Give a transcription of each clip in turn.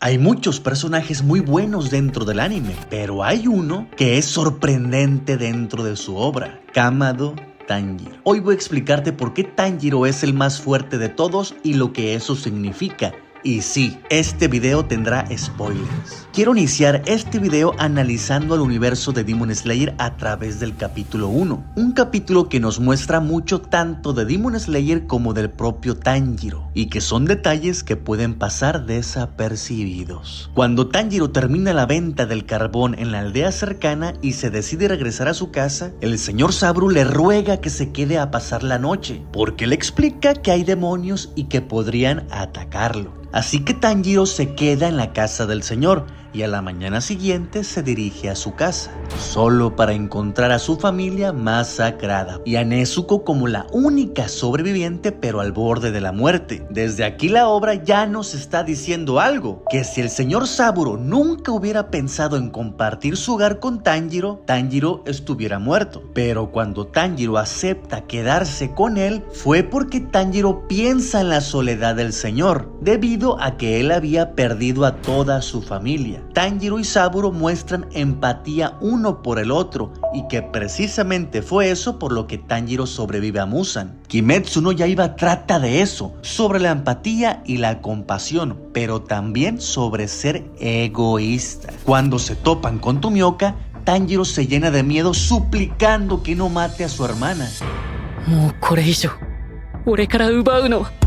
Hay muchos personajes muy buenos dentro del anime, pero hay uno que es sorprendente dentro de su obra, Kamado Tanjiro. Hoy voy a explicarte por qué Tanjiro es el más fuerte de todos y lo que eso significa. Y sí, este video tendrá spoilers. Quiero iniciar este video analizando el universo de Demon Slayer a través del capítulo 1. Un capítulo que nos muestra mucho tanto de Demon Slayer como del propio Tanjiro, y que son detalles que pueden pasar desapercibidos. Cuando Tanjiro termina la venta del carbón en la aldea cercana y se decide regresar a su casa, el señor Saburo le ruega que se quede a pasar la noche, porque le explica que hay demonios y que podrían atacarlo. Así que Tanjiro se queda en la casa del señor y a la mañana siguiente se dirige a su casa, solo para encontrar a su familia masacrada y a Nezuko como la única sobreviviente pero al borde de la muerte. Desde aquí la obra ya nos está diciendo algo, que si el señor Saburo nunca hubiera pensado en compartir su hogar con Tanjiro, Tanjiro estuviera muerto. Pero cuando Tanjiro acepta quedarse con él, fue porque Tanjiro piensa en la soledad del señor, debido a que él había perdido a toda su familia. Tanjiro y Saburo muestran empatía uno por el otro, y que precisamente fue eso por lo que Tanjiro sobrevive a Muzan. Kimetsu no Yaiba trata de eso, sobre la empatía y la compasión, pero también sobre ser egoísta. Cuando se topan con Tomioka, Tanjiro se llena de miedo suplicando que no mate a su hermana.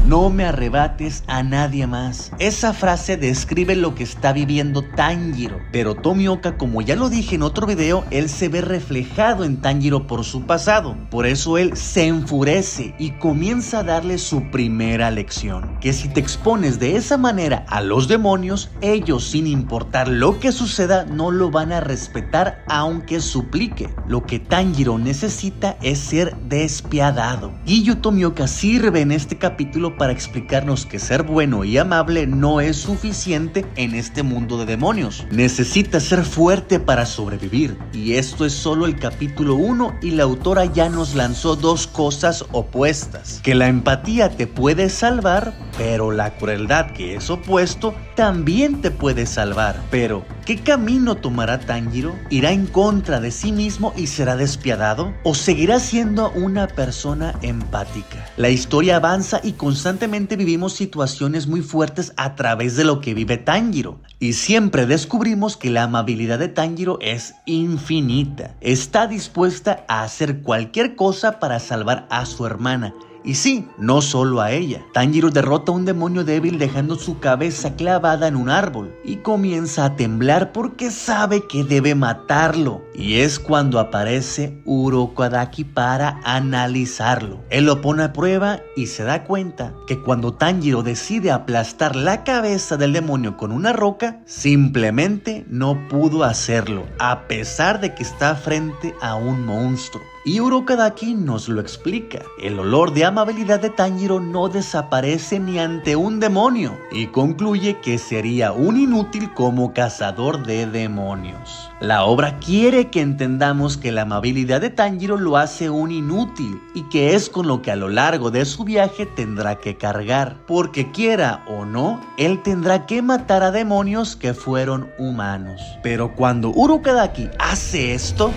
No me arrebates a nadie más. Esa frase describe lo que está viviendo Tanjiro. Pero Tomioka, como ya lo dije en otro video, él se ve reflejado en Tanjiro por su pasado. Por eso él se enfurece y comienza a darle su primera lección. Que si te expones de esa manera a los demonios, ellos, sin importar lo que suceda, no lo van a respetar aunque suplique. Lo que Tanjiro necesita es ser despiadado. Giyu Tomioka sirve en este capítulo para explicarnos que ser bueno y amable no es suficiente en este mundo de demonios. Necesitas ser fuerte para sobrevivir. Y esto es solo el capítulo 1 y la autora ya nos lanzó dos cosas opuestas. Que la empatía te puede salvar, pero la crueldad, que es opuesto, también te puede salvar. Pero, ¿qué camino tomará Tanjiro? ¿Irá en contra de sí mismo y será despiadado? ¿O seguirá siendo una persona empática? La historia avanza y constantemente vivimos situaciones muy fuertes a través de lo que vive Tanjiro. Y siempre descubrimos que la amabilidad de Tanjiro es infinita. Está dispuesta a hacer cualquier cosa para salvar a su hermana. Y sí, no solo a ella. Tanjiro derrota a un demonio débil dejando su cabeza clavada en un árbol y comienza a temblar porque sabe que debe matarlo. Y es cuando aparece Urokodaki Kadaki para analizarlo. Él lo pone a prueba y se da cuenta que cuando Tanjiro decide aplastar la cabeza del demonio con una roca, simplemente no pudo hacerlo, a pesar de que está frente a un monstruo. Y Urokodaki nos lo explica. El olor de amabilidad de Tanjiro no desaparece ni ante un demonio, y concluye que sería un inútil como cazador de demonios. La obra quiere que entendamos que la amabilidad de Tanjiro lo hace un inútil, y que es con lo que a lo largo de su viaje tendrá que cargar, porque quiera o no, él tendrá que matar a demonios que fueron humanos. Pero cuando Urokodaki hace esto,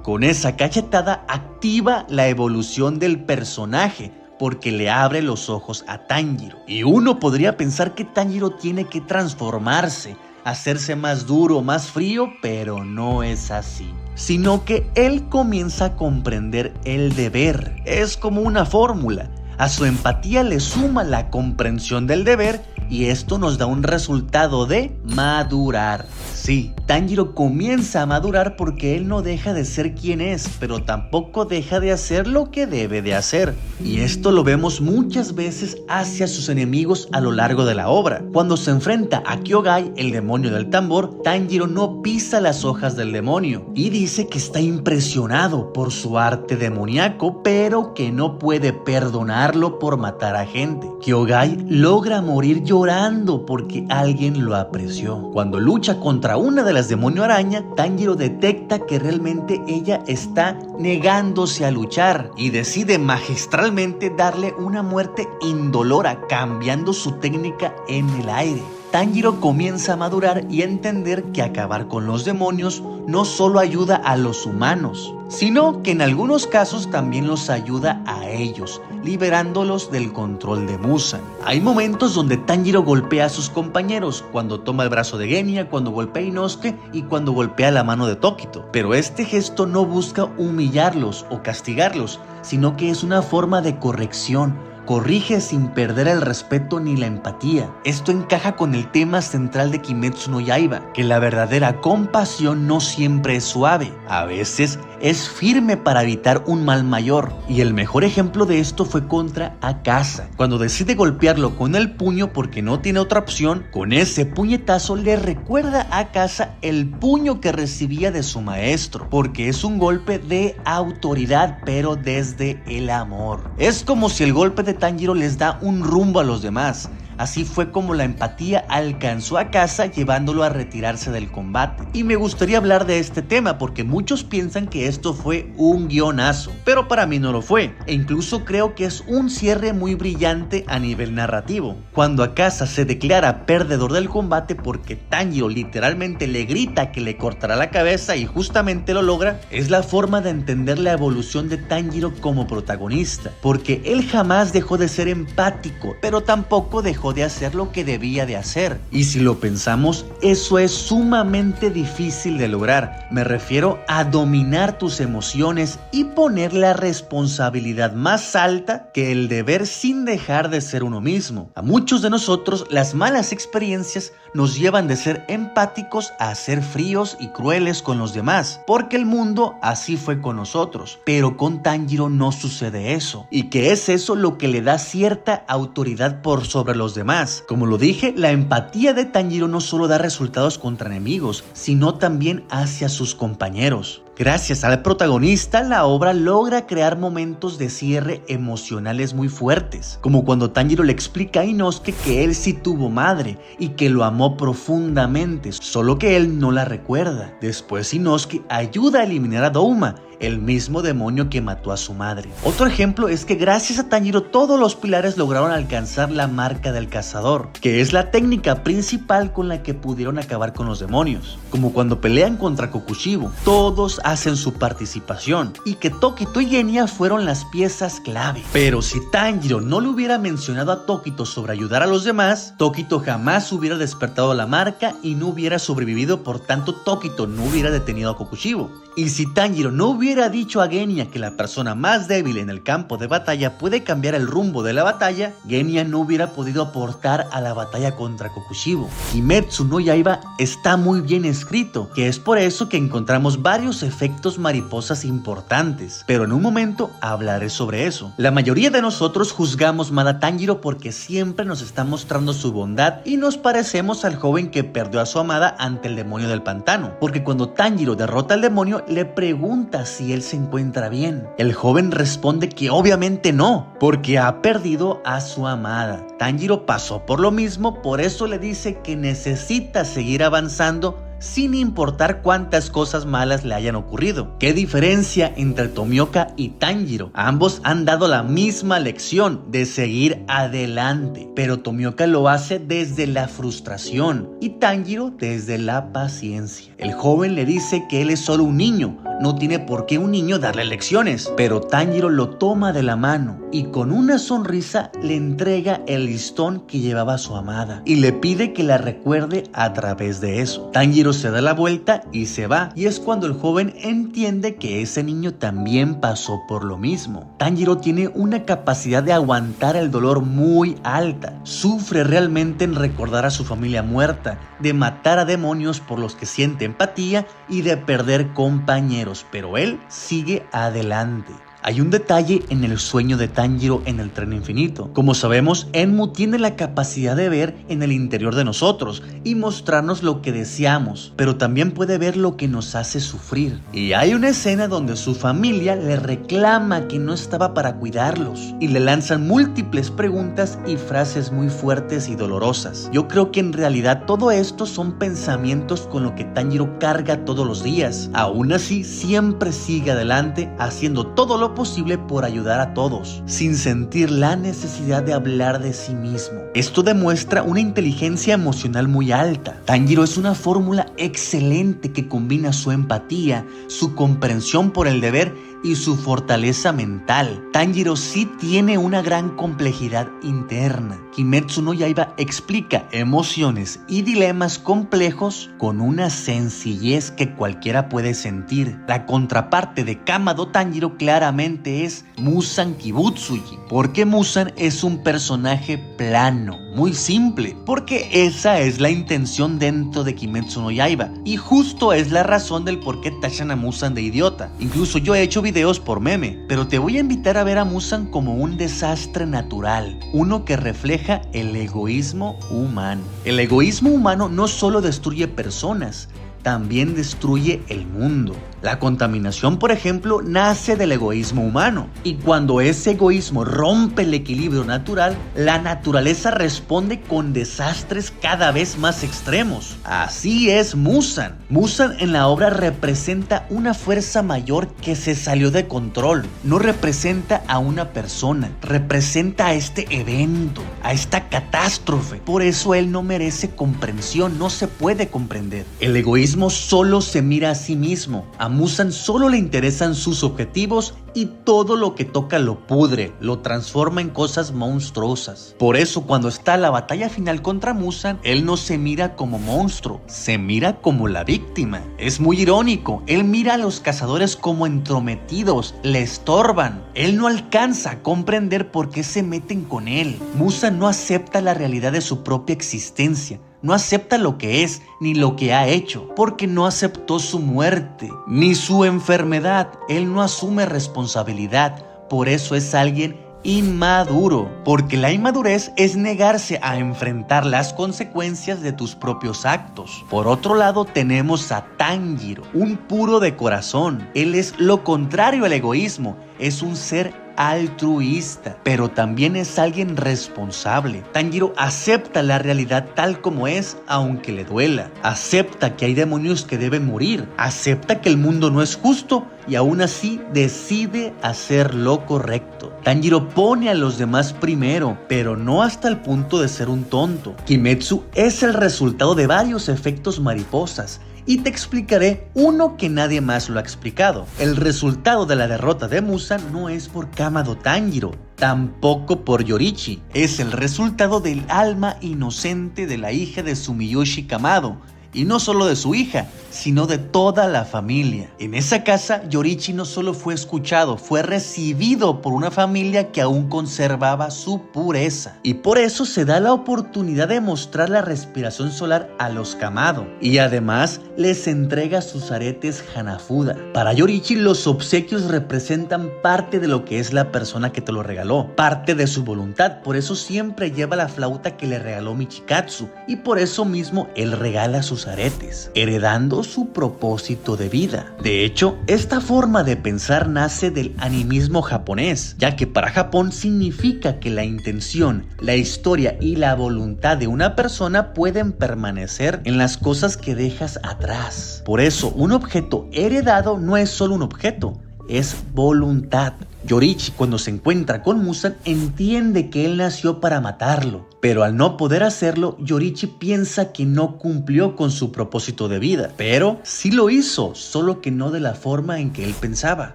con esa cachetada activa la evolución del personaje, porque le abre los ojos a Tanjiro. Y uno podría pensar que Tanjiro tiene que transformarse, hacerse más duro, más frío, pero no es así. Sino que él comienza a comprender el deber. Es como una fórmula. A su empatía le suma la comprensión del deber, y esto nos da un resultado de madurar. Sí, Tanjiro comienza a madurar porque él no deja de ser quien es, pero tampoco deja de hacer lo que debe de hacer. Y esto lo vemos muchas veces hacia sus enemigos a lo largo de la obra. Cuando se enfrenta a Kyogai, el demonio del tambor, Tanjiro no pisa las hojas del demonio y dice que está impresionado por su arte demoníaco, pero que no puede perdonarlo por matar a gente. Kyogai logra morir llorando llorando porque alguien lo apreció. Cuando lucha contra una de las demonio araña, Tanjiro detecta que realmente ella está negándose a luchar y decide magistralmente darle una muerte indolora, cambiando su técnica en el aire. Tanjiro comienza a madurar y a entender que acabar con los demonios no solo ayuda a los humanos, sino que en algunos casos también los ayuda a ellos, liberándolos del control de Muzan. Hay momentos donde Tanjiro golpea a sus compañeros, cuando toma el brazo de Genya, cuando golpea a Inosuke y cuando golpea la mano de Tokito. Pero este gesto no busca humillarlos o castigarlos, sino que es una forma de corrección. Corrige sin perder el respeto ni la empatía. Esto encaja con el tema central de Kimetsu no Yaiba, que la verdadera compasión no siempre es suave, a veces es firme para evitar un mal mayor. Y el mejor ejemplo de esto fue contra Akaza, cuando decide golpearlo con el puño porque no tiene otra opción. Con ese puñetazo le recuerda a Akaza el puño que recibía de su maestro, porque es un golpe de autoridad, pero desde el amor. Es como si el golpe de Tanjiro les da un rumbo a los demás. Así fue como la empatía alcanzó a Akaza, llevándolo a retirarse del combate. Y me gustaría hablar de este tema porque muchos piensan que esto fue un guionazo, pero para mí no lo fue, e incluso creo que es un cierre muy brillante a nivel narrativo. Cuando Akaza se declara perdedor del combate porque Tanjiro literalmente le grita que le cortará la cabeza y justamente lo logra, es la forma de entender la evolución de Tanjiro como protagonista, porque él jamás dejó de ser empático, pero tampoco dejó de hacer lo que debía de hacer. Y si lo pensamos, eso es sumamente difícil de lograr. Me refiero a dominar tus emociones y poner la responsabilidad más alta que el deber sin dejar de ser uno mismo. A muchos de nosotros las malas experiencias nos llevan de ser empáticos a ser fríos y crueles con los demás, porque el mundo así fue con nosotros. Pero con Tanjiro no sucede eso, y que es eso lo que le da cierta autoridad por sobre los demás. Como lo dije, la empatía de Tanjiro no solo da resultados contra enemigos, sino también hacia sus compañeros. Gracias al protagonista, la obra logra crear momentos de cierre emocionales muy fuertes, como cuando Tanjiro le explica a Inosuke que él sí tuvo madre y que lo amó profundamente, solo que él no la recuerda. Después Inosuke ayuda a eliminar a Douma, el mismo demonio que mató a su madre. Otro ejemplo es que gracias a Tanjiro todos los pilares lograron alcanzar la marca del cazador, que es la técnica principal con la que pudieron acabar con los demonios. Como cuando pelean contra Kokushibo, todos hacen su participación, y que Tokito y Genya fueron las piezas clave. Pero si Tanjiro no le hubiera mencionado a Tokito sobre ayudar a los demás, Tokito jamás hubiera despertado la marca y no hubiera sobrevivido, por tanto Tokito no hubiera detenido a Kokushibo. Y si Tanjiro no hubiera dicho a Genya que la persona más débil en el campo de batalla puede cambiar el rumbo de la batalla, Genya no hubiera podido aportar a la batalla contra Kokushibo. Kimetsu no Yaiba está muy bien escrito, que es por eso que encontramos varios efectos mariposas importantes, pero en un momento hablaré sobre eso. La mayoría de nosotros juzgamos mal a Tanjiro porque siempre nos está mostrando su bondad y nos parecemos al joven que perdió a su amada ante el demonio del pantano, porque cuando Tanjiro derrota al demonio, le pregunta si él se encuentra bien. El joven responde que obviamente no, porque ha perdido a su amada. Tanjiro pasó por lo mismo, por eso le dice que necesita seguir avanzando sin importar cuántas cosas malas le hayan ocurrido. ¿Qué diferencia entre Tomioka y Tanjiro? Ambos han dado la misma lección de seguir adelante, pero Tomioka lo hace desde la frustración y Tanjiro desde la paciencia. El joven le dice que él es solo un niño, no tiene por qué un niño darle lecciones, pero Tanjiro lo toma de la mano y con una sonrisa le entrega el listón que llevaba su amada y le pide que la recuerde a través de eso. Tanjiro se da la vuelta y se va, y es cuando el joven entiende que ese niño también pasó por lo mismo. Tanjiro tiene una capacidad de aguantar el dolor muy alta, sufre realmente en recordar a su familia muerta, de matar a demonios por los que siente empatía y de perder compañeros, pero él sigue adelante. Hay un detalle en el sueño de Tanjiro en el tren infinito. Como sabemos, Enmu tiene la capacidad de ver en el interior de nosotros y mostrarnos lo que deseamos, pero también puede ver lo que nos hace sufrir. Y hay una escena donde su familia le reclama que no estaba para cuidarlos y le lanzan múltiples preguntas y frases muy fuertes y dolorosas. Yo creo que en realidad todo esto son pensamientos con lo que Tanjiro carga todos los días. Aún así, siempre sigue adelante haciendo todo lo posible por ayudar a todos, sin sentir la necesidad de hablar de sí mismo. Esto demuestra una inteligencia emocional muy alta. Tanjiro es una fórmula excelente que combina su empatía, su comprensión por el deber y su fortaleza mental. Tanjiro sí tiene una gran complejidad interna. Kimetsu no Yaiba explica emociones y dilemas complejos con una sencillez que cualquiera puede sentir. La contraparte de Kamado Tanjiro claramente es Muzan Kibutsuji, porque Muzan es un personaje plano, muy simple, porque esa es la intención dentro de Kimetsu no Yaiba, y justo es la razón del por qué tachan a Muzan de idiota. Incluso yo he hecho videos por meme, pero te voy a invitar a ver a Muzan como un desastre natural, uno que refleja el egoísmo humano. El egoísmo humano no solo destruye personas, también destruye el mundo. La contaminación, por ejemplo, nace del egoísmo humano, y cuando ese egoísmo rompe el equilibrio natural, la naturaleza responde con desastres cada vez más extremos. Así es Muzan. Muzan en la obra representa una fuerza mayor que se salió de control. No representa a una persona, representa a este evento, a esta catástrofe. Por eso él no merece comprensión, no se puede comprender. El egoísmo solo se mira a sí mismo. A Muzan solo le interesan sus objetivos y todo lo que toca lo pudre, lo transforma en cosas monstruosas. Por eso cuando está la batalla final contra Muzan, él no se mira como monstruo, se mira como la víctima. Es muy irónico, él mira a los cazadores como entrometidos, le estorban. Él no alcanza a comprender por qué se meten con él. Muzan no acepta la realidad de su propia existencia. No acepta lo que es, ni lo que ha hecho, porque no aceptó su muerte, ni su enfermedad. Él no asume responsabilidad, por eso es alguien inmaduro, porque la inmadurez es negarse a enfrentar las consecuencias de tus propios actos. Por otro lado tenemos a Tanjiro, un puro de corazón. Él es lo contrario al egoísmo, es un ser altruista, pero también es alguien responsable. Tanjiro acepta la realidad tal como es, aunque le duela. Acepta que hay demonios que deben morir. Acepta que el mundo no es justo y aún así decide hacer lo correcto. Tanjiro pone a los demás primero, pero no hasta el punto de ser un tonto. Kimetsu es el resultado de varios efectos mariposas, y te explicaré uno que nadie más lo ha explicado. El resultado de la derrota de Muzan no es por Kamado Tanjiro, tampoco por Yorichi. Es el resultado del alma inocente de la hija de Sumiyoshi Kamado. Y no solo de su hija, sino de toda la familia. En esa casa, Yorichi no solo fue escuchado, fue recibido por una familia que aún conservaba su pureza. Y por eso se da la oportunidad de mostrar la respiración solar a los Kamado. Y además, les entrega sus aretes Hanafuda. Para Yorichi, los obsequios representan parte de lo que es la persona que te lo regaló, parte de su voluntad. Por eso siempre lleva la flauta que le regaló Michikatsu. Y por eso mismo, él regala sus aretes, heredando su propósito de vida. De hecho, esta forma de pensar nace del animismo japonés, ya que para Japón significa que la intención, la historia y la voluntad de una persona pueden permanecer en las cosas que dejas atrás. Por eso, un objeto heredado no es solo un objeto, es voluntad. Yorichi, cuando se encuentra con Muzan, entiende que él nació para matarlo, pero al no poder hacerlo, Yorichi piensa que no cumplió con su propósito de vida, pero sí lo hizo, solo que no de la forma en que él pensaba.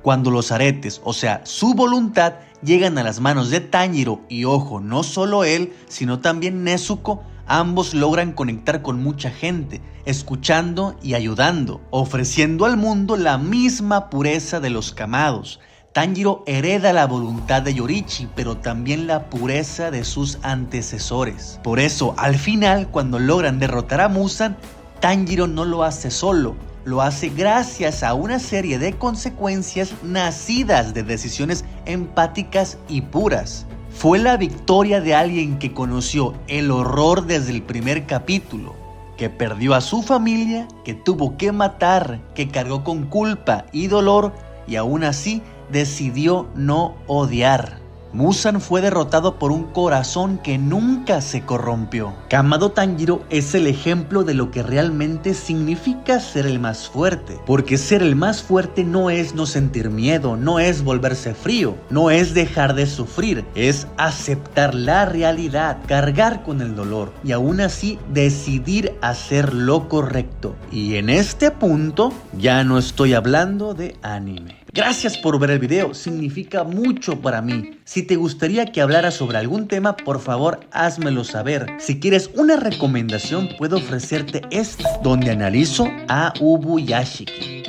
Cuando los aretes, o sea, su voluntad, llegan a las manos de Tanjiro, y ojo, no solo él, sino también Nezuko, ambos logran conectar con mucha gente, escuchando y ayudando, ofreciendo al mundo la misma pureza de los Kamados. Tanjiro hereda la voluntad de Yorichi, pero también la pureza de sus antecesores. Por eso, al final, cuando logran derrotar a Muzan, Tanjiro no lo hace solo, lo hace gracias a una serie de consecuencias nacidas de decisiones empáticas y puras. Fue la victoria de alguien que conoció el horror desde el primer capítulo, que perdió a su familia, que tuvo que matar, que cargó con culpa y dolor y aún así decidió no odiar. Muzan fue derrotado por un corazón que nunca se corrompió. Kamado Tanjiro es el ejemplo de lo que realmente significa ser el más fuerte, porque ser el más fuerte no es no sentir miedo, no es volverse frío, no es dejar de sufrir, es aceptar la realidad, cargar con el dolor y aún así decidir hacer lo correcto. Y en este punto ya no estoy hablando de anime. Gracias por ver el video, significa mucho para mí. Si te gustaría que hablara sobre algún tema, por favor házmelo saber. Si quieres una recomendación, puedo ofrecerte esta, donde analizo a Ubuyashiki.